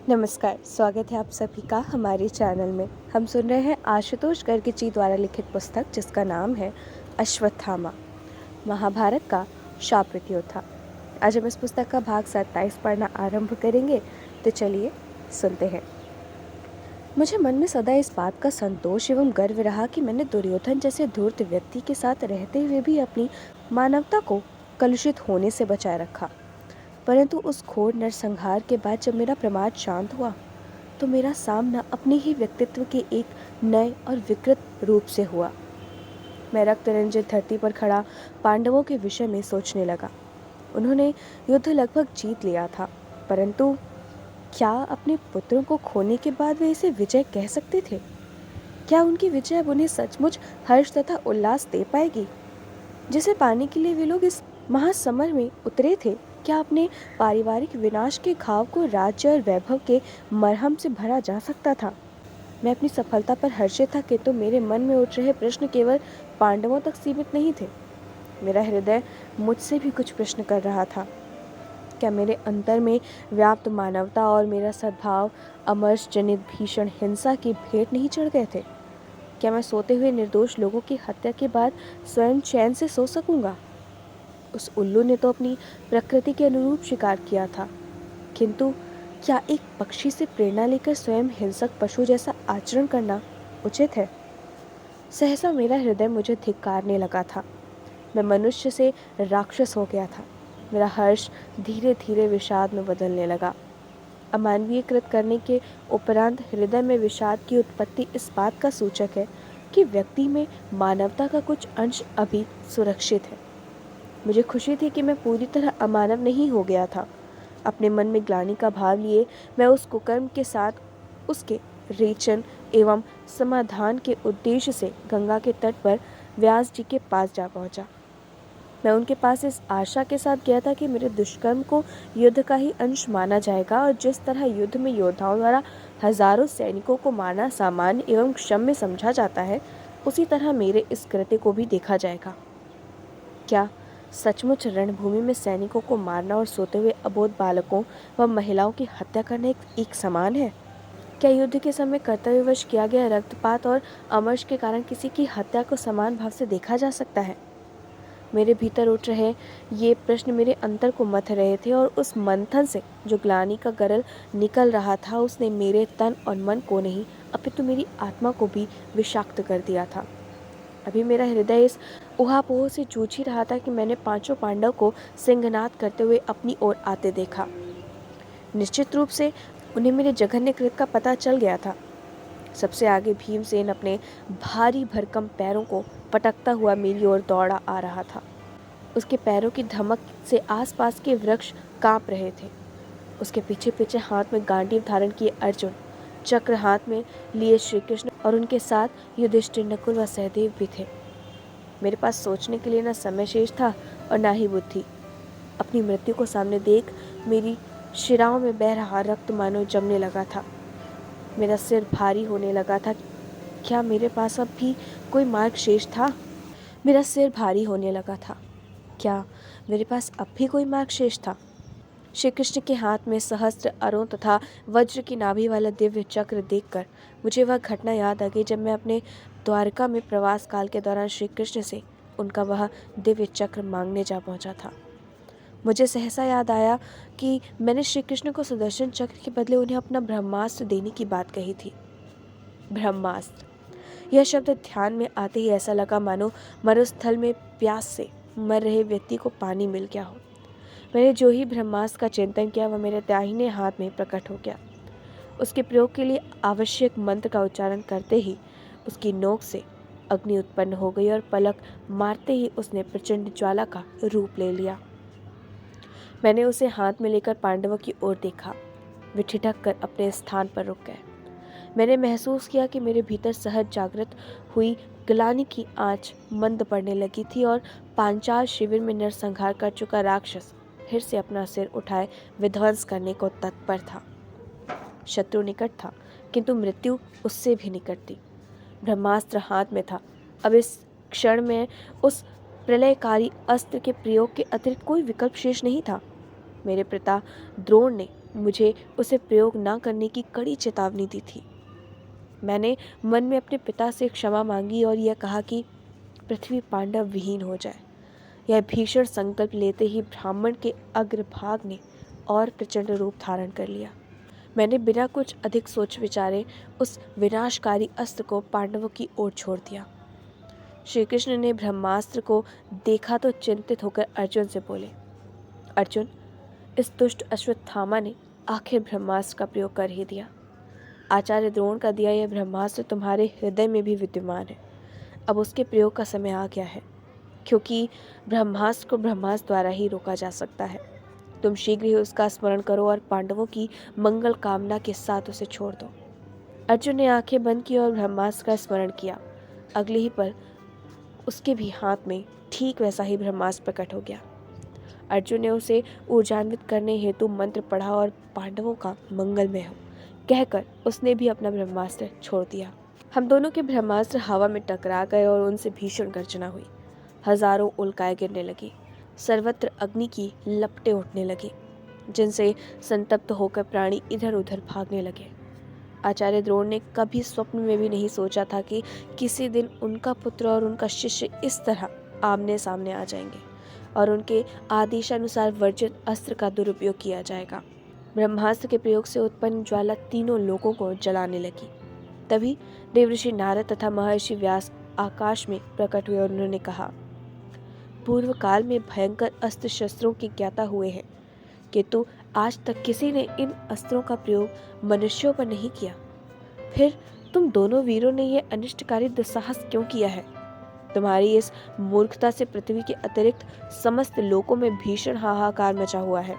नमस्कार, स्वागत है आप सभी का हमारे चैनल में। हम सुन रहे हैं आशुतोष गर्ग जी द्वारा लिखित पुस्तक जिसका नाम है अश्वत्थामा, महाभारत का शापित योद्धा। आज हम इस पुस्तक का भाग 27 पढ़ना आरंभ करेंगे, तो चलिए सुनते हैं। मुझे मन में सदा इस बात का संतोष एवं गर्व रहा कि मैंने दुर्योधन जैसे धूर्त व्यक्ति के साथ रहते हुए भी अपनी मानवता को कलुषित होने से बचाए रखा। परंतु उस घोर नरसंहार के बाद जब मेरा प्रमाद शांत हुआ तो मेरा सामना अपने ही व्यक्तित्व के एक नए और विकृत रूप से हुआ। मैं रक्त रंजित धरती पर खड़ा पांडवों के विषय में सोचने लगा। उन्होंने युद्ध लगभग जीत लिया था, परंतु क्या अपने पुत्रों को खोने के बाद वे इसे विजय कह सकते थे? क्या उनकी विजय अब उन्हें सचमुच हर्ष तथा उल्लास दे पाएगी? जिसे पाने के लिए वे लोग इस महासमर में उतरे थे, क्या अपने पारिवारिक विनाश के घाव को राज्य और वैभव के मरहम से भरा जा सकता था? मैं अपनी सफलता पर हर्षित था, किंतु मेरे मन में उठ रहे प्रश्न केवल पांडवों तक सीमित नहीं थे। मेरा हृदय मुझसे भी कुछ प्रश्न कर रहा था। क्या मेरे अंतर में व्याप्त मानवता और मेरा सद्भाव अमर्ष जनित भीषण हिंसा की भेंट नहीं चढ़ गए थे? क्या मैं सोते हुए निर्दोष लोगों की हत्या के बाद स्वयं चैन से सो सकूंगा? उस उल्लू ने तो अपनी प्रकृति के अनुरूप शिकार किया था, किंतु क्या एक पक्षी से प्रेरणा लेकर स्वयं हिंसक पशु जैसा आचरण करना उचित है? सहसा मेरा हृदय मुझे धिक्कारने लगा था। मैं मनुष्य से राक्षस हो गया था। मेरा हर्ष धीरे धीरे विषाद में बदलने लगा। अमानवीयकृत करने के उपरांत हृदय में विषाद की उत्पत्ति इस बात का सूचक है कि व्यक्ति में मानवता का कुछ अंश अभी सुरक्षित है। मुझे खुशी थी कि मैं पूरी तरह अमानव नहीं हो गया था। अपने मन में ग्लानि का भाव लिए मैं उस कुकर्म के साथ उसके रेचन एवं समाधान के उद्देश्य से गंगा के तट पर व्यास जी के पास जा पहुंचा। मैं उनके पास इस आशा के साथ गया था कि मेरे दुष्कर्म को युद्ध का ही अंश माना जाएगा, और जिस तरह युद्ध में योद्धाओं द्वारा हजारों सैनिकों को मारना सामान्य एवं क्षम्य समझा जाता है, उसी तरह मेरे इस कृत्य को भी देखा जाएगा। क्या सचमुच रणभूमि में सैनिकों को मारना और सोते हुए अबोध बालकों व महिलाओं की हत्या करना एक समान है? क्या युद्ध के समय कर्तव्यवश किया गया रक्तपात और अमर्ष के कारण किसी की हत्या को समान भाव से देखा जा सकता है? मेरे भीतर उठ रहे ये प्रश्न मेरे अंतर को मथ रहे थे, और उस मंथन से जो ग्लानि का गरल निकल रहा था उसने मेरे तन और मन को नहीं अपितु मेरी आत्मा को भी विषाक्त कर दिया था। अभी मेरा हृदय इस ऊहापोह से जूझ ही रहा था कि मैंने पांचों पांडव को सिंहनाद करते हुए अपनी ओर आते देखा। निश्चित रूप से उन्हें मेरे जघन्य कृत्य का पता चल गया था। सबसे आगे भीमसेन अपने भारी भरकम पैरों को पटकता हुआ मेरी ओर दौड़ा आ रहा था। उसके पैरों की धमक से आसपास के वृक्ष कांप रहे थे। उसके पीछे पीछे हाथ में गांडीव धारण किए अर्जुन, चक्र हाथ में लिए श्री कृष्ण और उनके साथ युधिष्ठिर, नकुल व सहदेव भी थे। मेरे पास सोचने के लिए न समय शेष था और न ही बुद्धि। अपनी मृत्यु को सामने देख मेरी शिराओं में बह रहा रक्त मानो जमने लगा था। मेरा सिर भारी होने लगा था। क्या मेरे पास अब भी कोई मार्ग शेष था? मेरा सिर भारी होने लगा था। क्या मेरे पास अब भी कोई मार्ग शेष था? श्री कृष्ण के हाथ में सहस्त्र अरों तथा वज्र की नाभि वाला दिव्य चक्र देखकर मुझे वह घटना याद आ गई जब मैं अपने द्वारका में प्रवास काल के दौरान श्री कृष्ण से उनका वह दिव्य चक्र मांगने जा पहुंचा था। मुझे सहसा याद आया कि मैंने श्री कृष्ण को सुदर्शन चक्र के बदले उन्हें अपना ब्रह्मास्त्र देने की बात कही थी। ब्रह्मास्त्र, यह शब्द ध्यान में आते ही ऐसा लगा मानो मरुस्थल में प्यास से मर रहे व्यक्ति को पानी मिल गया हो। मैंने जो ही ब्रह्मास्त्र का चिंतन किया वह मेरे दाहिने हाथ में प्रकट हो गया। उसके प्रयोग के लिए आवश्यक मंत्र का उच्चारण करते ही उसकी नोक से अग्नि उत्पन्न हो गई और पलक मारते ही उसने प्रचंड ज्वाला का रूप ले लिया। मैंने उसे हाथ में लेकर पांडवों की ओर देखा। वे ठिठक कर अपने स्थान पर रुक गए। मैंने महसूस किया कि मेरे भीतर सहज जागृत हुई ग्लानि की आंच मंद पड़ने लगी थी, और पांचाल शिविर में नरसंहार कर चुका राक्षस फिर से अपना सिर उठाए विध्वंस करने को तत्पर था। शत्रु निकट था, किंतु मृत्यु उससे भी निकट थी। ब्रह्मास्त्र हाथ में था। अब इस क्षण में उस प्रलयकारी अस्त्र के प्रयोग के अतिरिक्त कोई विकल्प शेष नहीं था। मेरे पिता द्रोण ने मुझे उसे प्रयोग ना करने की कड़ी चेतावनी दी थी। मैंने मन में अपने पिता से क्षमा मांगी और यह कहा कि पृथ्वी पांडव विहीन हो जाए। यह भीषण संकल्प लेते ही ब्राह्मण के अग्रभाग ने और प्रचंड रूप धारण कर लिया। मैंने बिना कुछ अधिक सोच विचारे उस विनाशकारी अस्त्र को पांडवों की ओर छोड़ दिया। श्री कृष्ण ने ब्रह्मास्त्र को देखा तो चिंतित होकर अर्जुन से बोले, अर्जुन, इस दुष्ट अश्वत्थामा ने आखिर ब्रह्मास्त्र का प्रयोग कर ही दिया। आचार्य द्रोण का दिया यह ब्रह्मास्त्र तुम्हारे हृदय में भी विद्यमान है। अब उसके प्रयोग का समय आ गया है, क्योंकि ब्रह्मास्त्र को ब्रह्मास्त्र द्वारा ही रोका जा सकता है। तुम शीघ्र ही उसका स्मरण करो और पांडवों की मंगल कामना के साथ उसे छोड़ दो। अर्जुन ने आंखें बंद की और ब्रह्मास्त्र का स्मरण किया। अगले ही पल उसके भी हाथ में ठीक वैसा ही ब्रह्मास्त्र प्रकट हो गया। अर्जुन ने उसे ऊर्जान्वित करने हेतु मंत्र पढ़ा और पांडवों का मंगलमय हो कहकर उसने भी अपना ब्रह्मास्त्र छोड़ दिया। हम दोनों के ब्रह्मास्त्र हवा में टकरा गए और उनसे भीषण गर्जना हुई। हजारों उल्काएं गिरने लगी। सर्वत्र अग्नि की लपटें उठने लगी, जिनसे संतप्त होकर प्राणी इधर उधर भागने लगे। आचार्य द्रोण ने कभी स्वप्न में भी नहीं सोचा था कि किसी दिन उनका पुत्र और उनका शिष्य इस तरह आमने सामने आ जाएंगे और उनके आदेशानुसार वर्जित अस्त्र का दुरुपयोग किया जाएगा। ब्रह्मास्त्र के प्रयोग से उत्पन्न ज्वाला तीनों लोगों को जलाने लगी। तभी देवऋषि नारद तथा महर्षि व्यास आकाश में प्रकट हुए और उन्होंने कहा, पूर्व काल में भयंकर अस्त्र शस्त्रों के ज्ञाता हुए हैं, किंतु आज तक किसी ने इन अस्त्रों का प्रयोग मनुष्यों पर नहीं किया। फिर तुम दोनों वीरों ने यह अनिष्टकारी दुस्साहस क्यों किया है? तुम्हारी इस मूर्खता से पृथ्वी के अतिरिक्त समस्त लोकों में भीषण हाहाकार मचा हुआ है।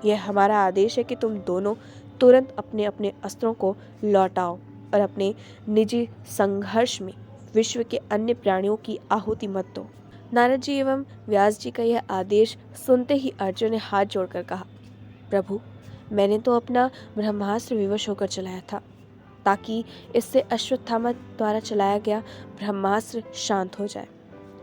यह हमारा आदेश है कि तुम दोनों तुरंत अपने अपने अस्त्रों को लौटाओ और अपने निजी संघर्ष में विश्व के अन्य प्राणियों की आहुति मत दो। नारद जी एवं व्यास जी का यह आदेश सुनते ही अर्जुन ने हाथ जोड़कर कहा, प्रभु, मैंने तो अपना ब्रह्मास्त्र विवश होकर चलाया था ताकि इससे अश्वत्थामा द्वारा चलाया गया ब्रह्मास्त्र शांत हो जाए।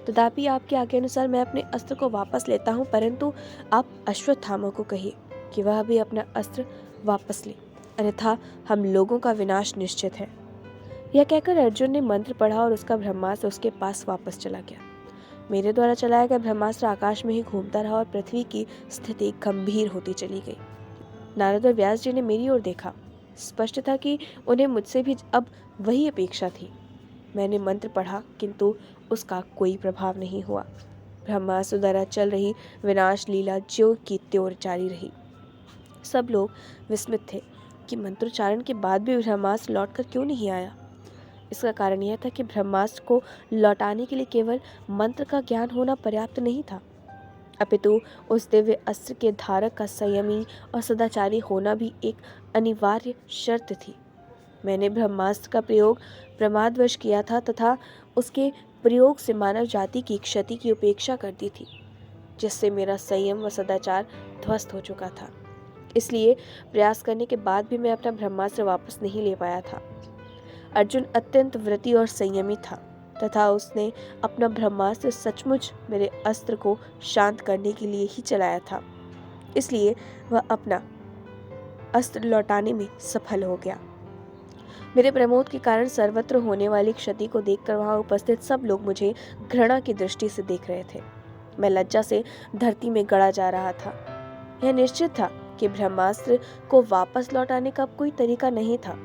तथापि आपके आज्ञा अनुसार मैं अपने अस्त्र को वापस लेता हूँ, परंतु आप अश्वत्थामा को कहिए कि वह भी अपना अस्त्र वापस ले, अन्यथा हम लोगों का विनाश निश्चित है। यह कहकर अर्जुन ने मंत्र पढ़ा और उसका ब्रह्मास्त्र उसके पास वापस चला गया। मेरे द्वारा चलाया गया ब्रह्मास्त्र आकाश में ही घूमता रहा और पृथ्वी की स्थिति गंभीर होती चली गई। नारद और व्यास जी ने मेरी ओर देखा। स्पष्ट था कि उन्हें मुझसे भी अब वही अपेक्षा थी। मैंने मंत्र पढ़ा, किंतु उसका कोई प्रभाव नहीं हुआ। ब्रह्मास्त्र द्वारा चल रही विनाश लीला ज्यों की त्यों जारी रही। सब लोग विस्मित थे कि मंत्रोच्चारण के बाद भी ब्रह्मास्त्र लौटकर क्यों नहीं आया। इसका कारण यह था कि ब्रह्मास्त्र को लौटाने के लिए केवल मंत्र का ज्ञान होना पर्याप्त नहीं था, अपितु उस दिव्य अस्त्र के धारक का संयमी और सदाचारी होना भी एक अनिवार्य शर्त थी। मैंने ब्रह्मास्त्र का प्रयोग प्रमादवश किया था तथा उसके प्रयोग से मानव जाति की क्षति की उपेक्षा कर दी थी, जिससे मेरा संयम व सदाचार ध्वस्त हो चुका था। इसलिए प्रयास करने के बाद भी मैं अपना ब्रह्मास्त्र वापस नहीं ले पाया था। अर्जुन अत्यंत व्रती और संयमी था तथा उसने अपना ब्रह्मास्त्र सचमुच मेरे अस्त्र को शांत करने के लिए ही चलाया था। इसलिए वह अपना अस्त्र लौटाने में सफल हो गया। मेरे प्रमोद के कारण सर्वत्र होने वाली क्षति को देखकर वहां उपस्थित सब लोग मुझे घृणा की दृष्टि से देख रहे थे। मैं लज्जा से धरती में गड़ा जा रहा था। यह निश्चित था कि ब्रह्मास्त्र को वापस लौटाने का कोई तरीका नहीं था,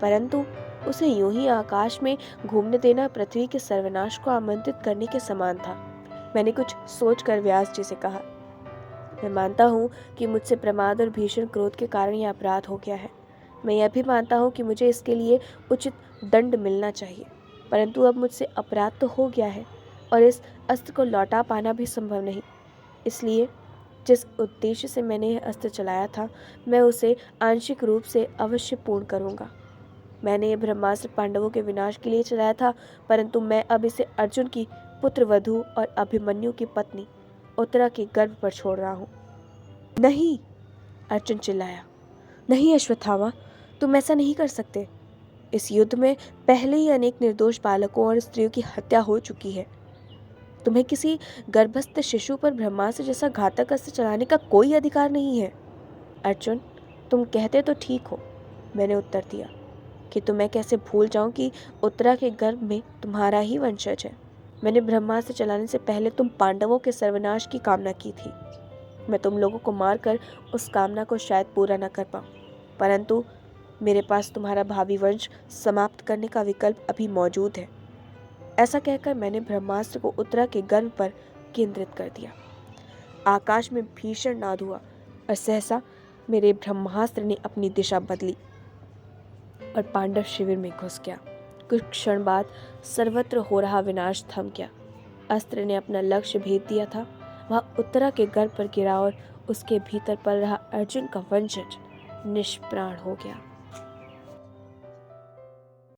परंतु उसे यूं ही आकाश में घूमने देना पृथ्वी के सर्वनाश को आमंत्रित करने के समान था। मैंने कुछ सोचकर व्यास जी से कहा, मैं मानता हूँ कि मुझसे प्रमाद और भीषण क्रोध के कारण यह अपराध हो गया है। मैं यह भी मानता हूँ कि मुझे इसके लिए उचित दंड मिलना चाहिए, परंतु अब मुझसे अपराध तो हो गया है और इस अस्त्र को लौटा पाना भी संभव नहीं। इसलिए जिस उद्देश्य से मैंने यह अस्त्र चलाया था, मैं उसे आंशिक रूप से अवश्य पूर्ण करूँगा। मैंने यह ब्रह्मास्त्र पांडवों के विनाश के लिए चलाया था, परंतु मैं अब इसे अर्जुन की पुत्र वधू और अभिमन्यु की पत्नी उत्तरा के गर्भ पर छोड़ रहा हूँ। नहीं, अर्जुन चिल्लाया, नहीं अश्वत्थामा, तुम ऐसा नहीं कर सकते। इस युद्ध में पहले ही अनेक निर्दोष बालकों और स्त्रियों की हत्या हो चुकी है। तुम्हें किसी गर्भस्थ शिशु पर ब्रह्मास्त्र जैसा घातक अस्त्र चलाने का कोई अधिकार नहीं है। अर्जुन, तुम कहते तो ठीक हो, मैंने उत्तर दिया, कि तुम्हें कैसे भूल जाऊं कि उत्तरा के गर्भ में तुम्हारा ही वंशज है। मैंने ब्रह्मास्त्र चलाने से पहले तुम पांडवों के सर्वनाश की कामना की थी। मैं तुम लोगों को मारकर उस कामना को शायद पूरा न कर पाऊं, परंतु मेरे पास तुम्हारा भावी वंश समाप्त करने का विकल्प अभी मौजूद है। ऐसा कहकर मैंने ब्रह्मास्त्र को उत्तरा के गर्भ पर केंद्रित कर दिया। आकाश में भीषण नाद हुआ और सहसा मेरे ब्रह्मास्त्र ने अपनी दिशा बदली और पांडव शिविर में घुस गया। कुछ क्षण बाद सर्वत्र हो रहा विनाश थम गया। अस्त्र ने अपना लक्ष्य भेद दिया था। वह उत्तरा के गर्भ पर गिरा और उसके भीतर पल रहा अर्जुन का वंशज निष्प्राण हो गया।